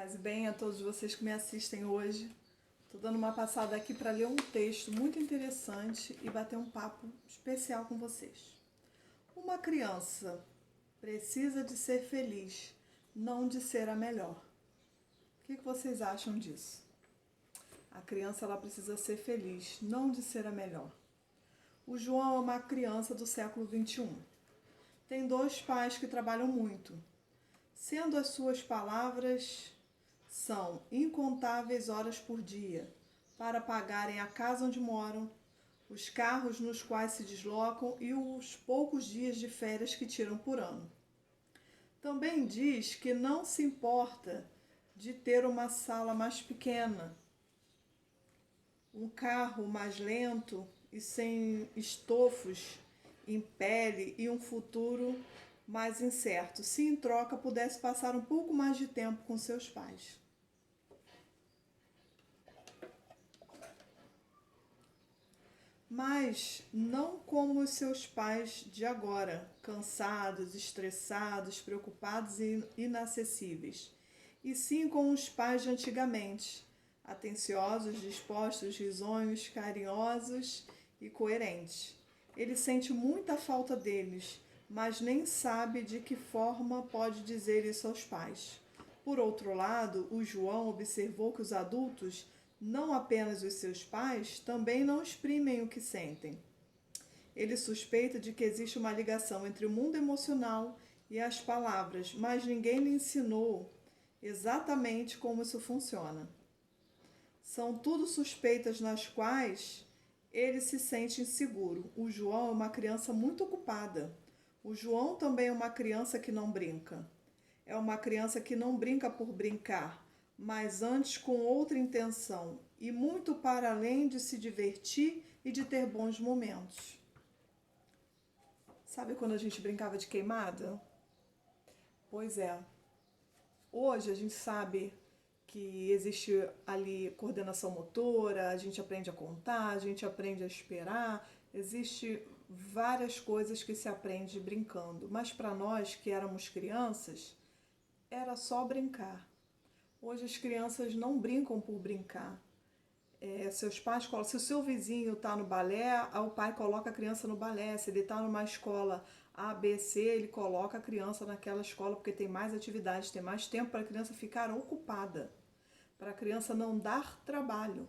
Paz e bem a todos vocês que me assistem hoje. Estou dando uma passada aqui para ler um texto muito interessante e bater um papo especial com vocês. Uma criança precisa de ser feliz, não de ser a melhor. O que vocês acham disso? A criança ela precisa ser feliz, não de ser a melhor. O João é uma criança do século XXI. Tem dois pais que trabalham muito, sendo as suas palavras são incontáveis horas por dia para pagarem a casa onde moram, os carros nos quais se deslocam e os poucos dias de férias que tiram por ano. Também diz que não se importa de ter uma sala mais pequena, um carro mais lento e sem estofos em pele e um futuro mais incerto, se em troca pudesse passar um pouco mais de tempo com seus pais. Mas não como os seus pais de agora, cansados, estressados, preocupados e inacessíveis, e sim com os pais de antigamente, atenciosos, dispostos, risonhos, carinhosos e coerentes. Ele sente muita falta deles, mas nem sabe de que forma pode dizer isso aos pais. Por outro lado, o João observou que os adultos, não apenas os seus pais, também não exprimem o que sentem. Ele suspeita de que existe uma ligação entre o mundo emocional e as palavras, mas ninguém lhe ensinou exatamente como isso funciona. São tudo suspeitas nas quais ele se sente inseguro. O João é uma criança muito ocupada. O João também é uma criança que não brinca. É uma criança que não brinca por brincar, mas antes com outra intenção e muito para além de se divertir e de ter bons momentos. Sabe quando a gente brincava de queimada? Pois é. Hoje a gente sabe que existe ali coordenação motora, a gente aprende a contar, a gente aprende a esperar, existe várias coisas que se aprende brincando, mas para nós que éramos crianças, era só brincar. Hoje as crianças não brincam por brincar. Seus pais colocam, se o seu vizinho está no balé, o pai coloca a criança no balé. Se ele está numa escola A, B, C, ele coloca a criança naquela escola porque tem mais atividades, tem mais tempo para a criança ficar ocupada, para a criança não dar trabalho.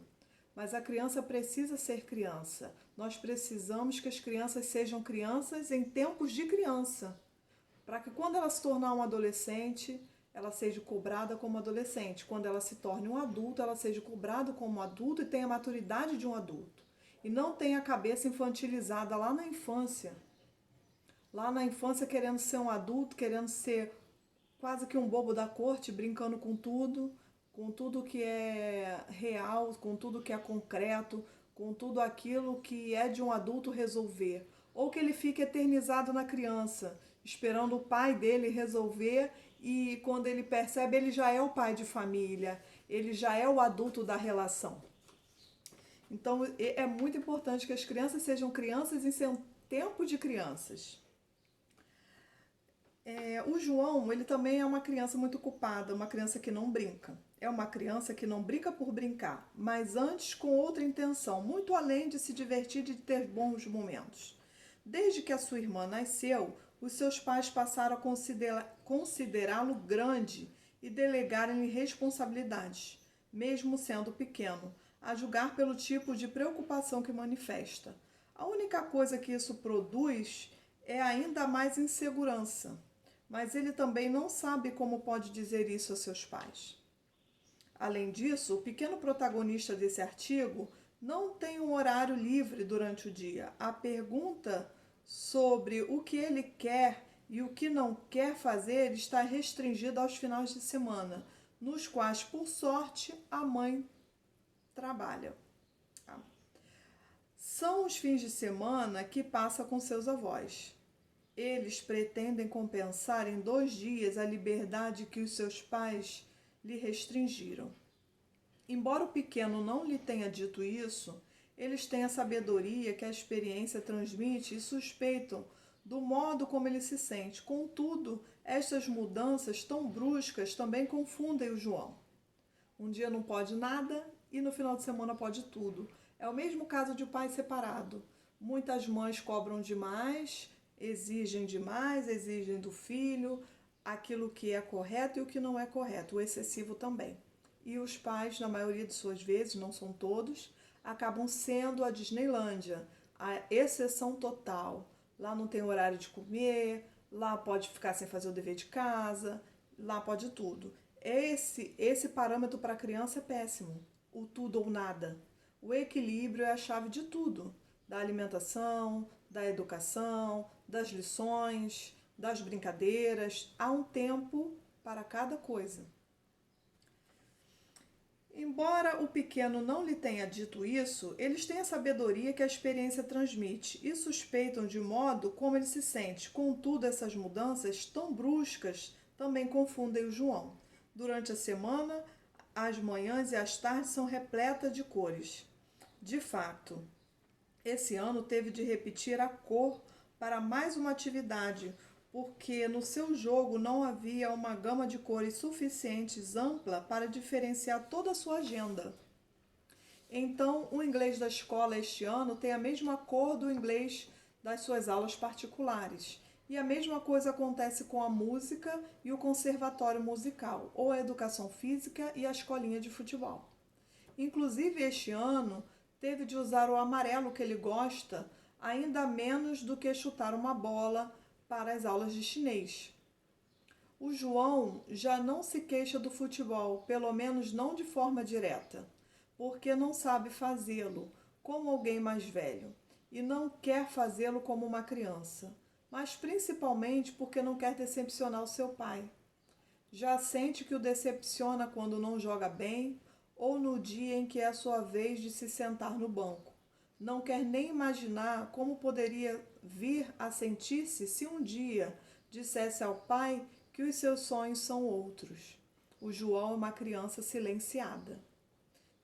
Mas a criança precisa ser criança. Nós precisamos que as crianças sejam crianças em tempos de criança, para que quando ela se tornar um adolescente, ela seja cobrada como adolescente. Quando ela se torne um adulto, ela seja cobrada como adulto e tenha a maturidade de um adulto. E não tenha a cabeça infantilizada lá na infância. Lá na infância querendo ser um adulto, querendo ser quase que um bobo da corte, brincando com tudo que é real, com tudo que é concreto, com tudo aquilo que é de um adulto resolver. Ou que ele fique eternizado na criança, esperando o pai dele resolver, e quando ele percebe, ele já é o pai de família, ele já é o adulto da relação. Então é muito importante que as crianças sejam crianças em seu tempo de crianças. O João, ele também é uma criança muito ocupada, uma criança que não brinca. É uma criança que não brinca por brincar, mas antes com outra intenção, muito além de se divertir e de ter bons momentos. Desde que a sua irmã nasceu, os seus pais passaram a considerá-lo grande e delegarem-lhe responsabilidades, mesmo sendo pequeno, a julgar pelo tipo de preocupação que manifesta. A única coisa que isso produz é ainda mais insegurança, mas ele também não sabe como pode dizer isso a seus pais. Além disso, o pequeno protagonista desse artigo não tem um horário livre durante o dia. A pergunta sobre o que ele quer e o que não quer fazer está restringida aos finais de semana, nos quais, por sorte, a mãe trabalha. São os fins de semana que passa com seus avós. Eles pretendem compensar em 2 dias a liberdade que os seus pais lhe restringiram. Embora o pequeno não lhe tenha dito isso, eles têm a sabedoria que a experiência transmite e suspeitam do modo como ele se sente. Contudo, estas mudanças tão bruscas também confundem o João. Um dia não pode nada e no final de semana pode tudo. É o mesmo caso de pai separado. Muitas mães cobram demais, exigem do filho aquilo que é correto e o que não é correto, o excessivo também. E os pais, na maioria de suas vezes, não são todos, acabam sendo a Disneylândia, a exceção total. Lá não tem horário de comer, lá pode ficar sem fazer o dever de casa, lá pode tudo. Esse parâmetro para a criança é péssimo, o tudo ou nada. O equilíbrio é a chave de tudo, da alimentação, da educação, das lições, das brincadeiras. Há um tempo para cada coisa. Embora o pequeno não lhe tenha dito isso, eles têm a sabedoria que a experiência transmite e suspeitam de modo como ele se sente. Contudo, essas mudanças tão bruscas também confundem o João. Durante a semana, as manhãs e as tardes são repletas de cores. De fato, esse ano teve de repetir a cor para mais uma atividade, porque no seu jogo não havia uma gama de cores suficientes ampla para diferenciar toda a sua agenda. Então, o inglês da escola este ano tem a mesma cor do inglês das suas aulas particulares. E a mesma coisa acontece com a música e o conservatório musical, ou a educação física e a escolinha de futebol. Inclusive, este ano, teve de usar o amarelo que ele gosta, ainda menos do que chutar uma bola para as aulas de chinês. O João já não se queixa do futebol, pelo menos não de forma direta, porque não sabe fazê-lo como alguém mais velho e não quer fazê-lo como uma criança, mas principalmente porque não quer decepcionar o seu pai. Já sente que o decepciona quando não joga bem ou no dia em que é a sua vez de se sentar no banco. Não quer nem imaginar como poderia vir a sentir-se se um dia dissesse ao pai que os seus sonhos são outros. O João é uma criança silenciada.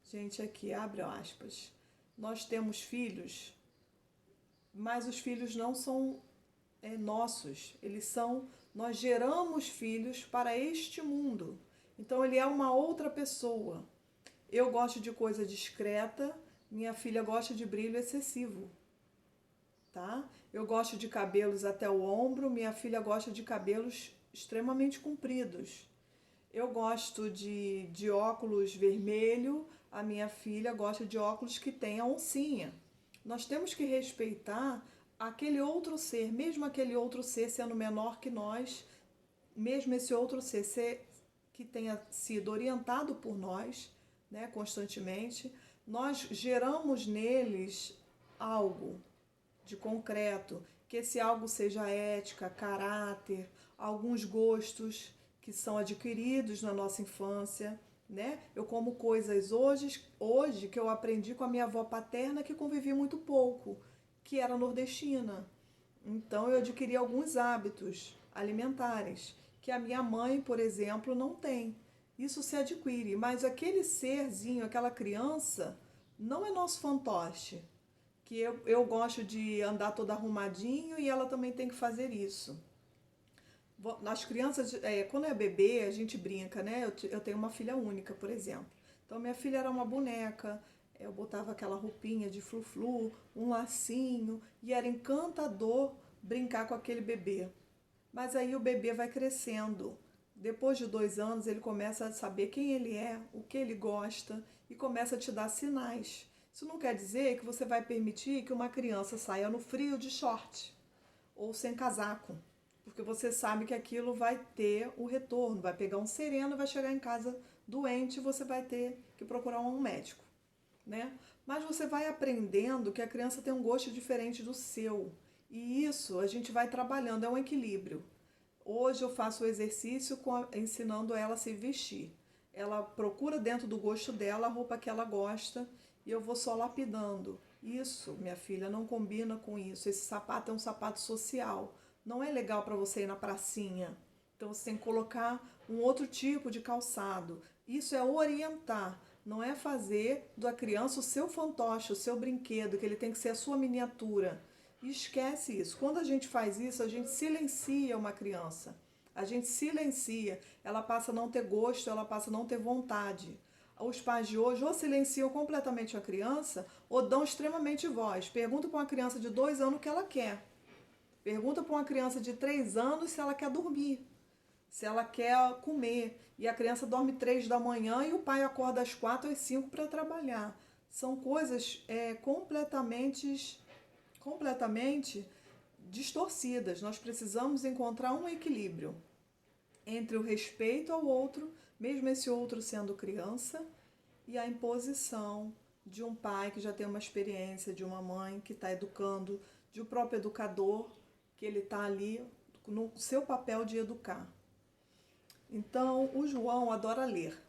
Gente, aqui abre aspas. Nós temos filhos, mas os filhos não são nossos. Nós geramos filhos para este mundo. Então ele é uma outra pessoa. Eu gosto de coisa discreta, minha filha gosta de brilho excessivo, tá? Eu gosto de cabelos até o ombro, minha filha gosta de cabelos extremamente compridos. Eu gosto de óculos vermelho, a minha filha gosta de óculos que tenha oncinha. Nós temos que respeitar aquele outro ser, mesmo aquele outro ser sendo menor que nós, mesmo esse outro ser que tenha sido orientado por nós, né, constantemente, nós geramos neles algo de concreto, que esse algo seja ética, caráter, alguns gostos que são adquiridos na nossa infância, né? Eu como coisas hoje que eu aprendi com a minha avó paterna que convivi muito pouco, que era nordestina. Então eu adquiri alguns hábitos alimentares que a minha mãe, por exemplo, não tem. Isso se adquire, mas aquele serzinho, aquela criança, não é nosso fantoche. Que eu gosto de andar todo arrumadinho e ela também tem que fazer isso. As crianças, quando é bebê, a gente brinca, né? Eu tenho uma filha única, por exemplo. Então, minha filha era uma boneca, eu botava aquela roupinha de flu-flu, um lacinho, e era encantador brincar com aquele bebê. Mas aí o bebê vai crescendo. Depois de 2 anos, ele começa a saber quem ele é, o que ele gosta, e começa a te dar sinais. Isso não quer dizer que você vai permitir que uma criança saia no frio de short ou sem casaco, porque você sabe que aquilo vai ter o retorno, vai pegar um sereno, vai chegar em casa doente e você vai ter que procurar um médico, né? Mas você vai aprendendo que a criança tem um gosto diferente do seu, e isso a gente vai trabalhando, é um equilíbrio. Hoje eu faço o exercício ensinando ela a se vestir. Ela procura dentro do gosto dela a roupa que ela gosta e eu vou só lapidando. Isso, minha filha, não combina com isso. Esse sapato é um sapato social. Não é legal para você ir na pracinha. Então você tem que colocar um outro tipo de calçado. Isso é orientar, não é fazer da criança o seu fantoche, o seu brinquedo, que ele tem que ser a sua miniatura. E esquece isso. Quando a gente faz isso, a gente silencia uma criança. A gente silencia. Ela passa a não ter gosto, ela passa a não ter vontade. Os pais de hoje ou silenciam completamente a criança ou dão extremamente voz. Pergunta para uma criança de 2 anos o que ela quer. Pergunta para uma criança de 3 anos se ela quer dormir, se ela quer comer. E a criança dorme 3 da manhã e o pai acorda às 4, às 5 para trabalhar. São coisas completamente distorcidas. Nós precisamos encontrar um equilíbrio entre o respeito ao outro, mesmo esse outro sendo criança, e a imposição de um pai que já tem uma experiência, de uma mãe que está educando, de um próprio educador, que ele está ali no seu papel de educar. Então, o João adora ler.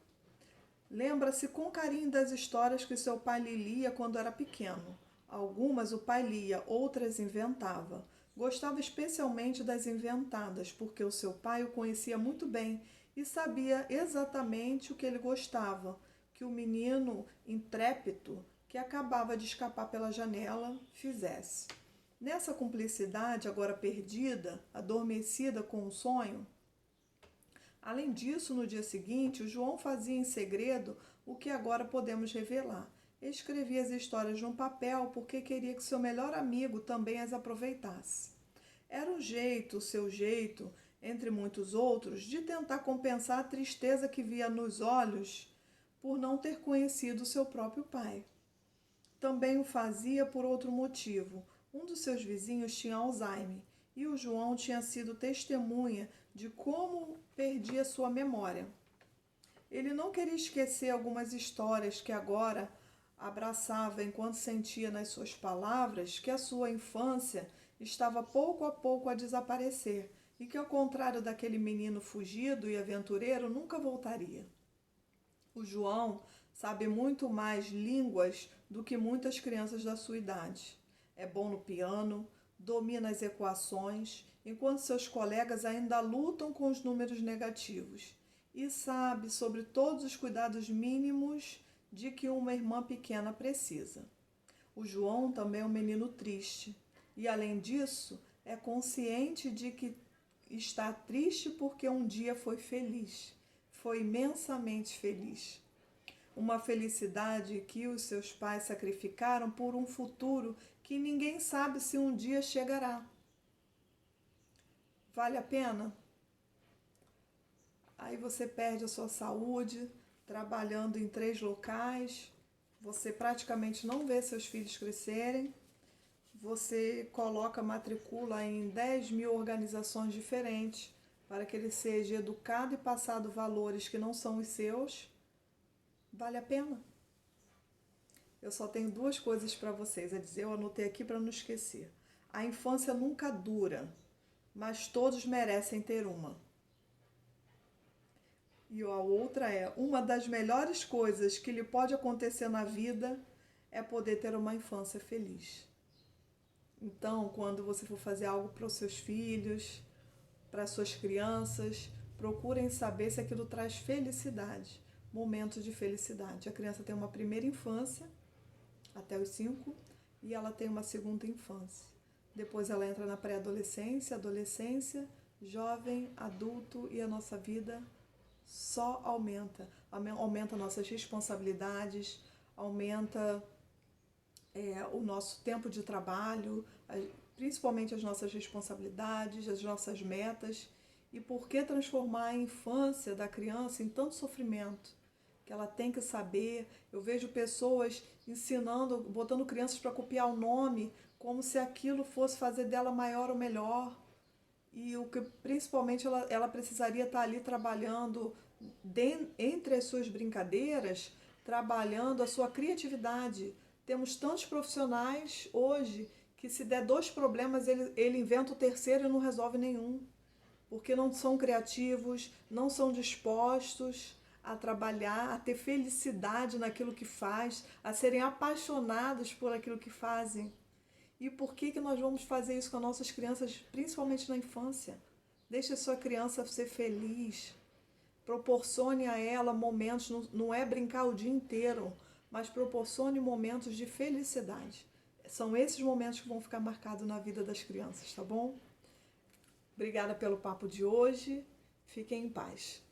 Lembra-se com carinho das histórias que seu pai lhe lia quando era pequeno. Algumas o pai lia, outras inventava. Gostava especialmente das inventadas, porque o seu pai o conhecia muito bem e sabia exatamente o que ele gostava, que o menino intrépido que acabava de escapar pela janela fizesse. Nessa cumplicidade, agora perdida, adormecida com um sonho, além disso, no dia seguinte, o João fazia em segredo o que agora podemos revelar. Escrevia as histórias num papel porque queria que seu melhor amigo também as aproveitasse. Era o seu jeito, entre muitos outros, de tentar compensar a tristeza que via nos olhos por não ter conhecido seu próprio pai. Também o fazia por outro motivo. Um dos seus vizinhos tinha Alzheimer e o João tinha sido testemunha de como perdia sua memória. Ele não queria esquecer algumas histórias que agora abraçava enquanto sentia nas suas palavras que a sua infância estava pouco a pouco a desaparecer e que, ao contrário daquele menino fugido e aventureiro, nunca voltaria. O João sabe muito mais línguas do que muitas crianças da sua idade. É bom no piano, domina as equações, enquanto seus colegas ainda lutam com os números negativos. E sabe sobre todos os cuidados mínimos de que uma irmã pequena precisa. O João também é um menino triste e, além disso, é consciente de que está triste porque um dia foi feliz, foi imensamente feliz. Uma felicidade que os seus pais sacrificaram por um futuro que ninguém sabe se um dia chegará. Vale a pena? Aí você perde a sua saúde, trabalhando em 3 locais, você praticamente não vê seus filhos crescerem, você matricula em 10.000 organizações diferentes para que ele seja educado e passado valores que não são os seus. Vale a pena? Eu só tenho 2 coisas para vocês a dizer, eu anotei aqui para não esquecer. A infância nunca dura, mas todos merecem ter uma. E a outra é, uma das melhores coisas que lhe pode acontecer na vida é poder ter uma infância feliz. Então, quando você for fazer algo para os seus filhos, para as suas crianças, procurem saber se aquilo traz felicidade, momentos de felicidade. A criança tem uma primeira infância, até os 5, e ela tem uma segunda infância. Depois ela entra na pré-adolescência, adolescência, jovem, adulto, e a nossa vida só aumenta nossas responsabilidades, aumenta o nosso tempo de trabalho, principalmente as nossas responsabilidades, as nossas metas. E por que transformar a infância da criança em tanto sofrimento? Que ela tem que saber. Eu vejo pessoas ensinando, botando crianças para copiar o nome, como se aquilo fosse fazer dela maior ou melhor. E o que principalmente ela precisaria estar ali trabalhando entre as suas brincadeiras, trabalhando a sua criatividade. Temos tantos profissionais hoje que, se der 2 problemas, ele inventa o terceiro e não resolve nenhum, porque não são criativos, não são dispostos a trabalhar, a ter felicidade naquilo que faz, a serem apaixonados por aquilo que fazem. E por que nós vamos fazer isso com as nossas crianças, principalmente na infância? Deixe a sua criança ser feliz. Proporcione a ela momentos, não é brincar o dia inteiro, mas proporcione momentos de felicidade. São esses momentos que vão ficar marcados na vida das crianças, tá bom? Obrigada pelo papo de hoje. Fiquem em paz.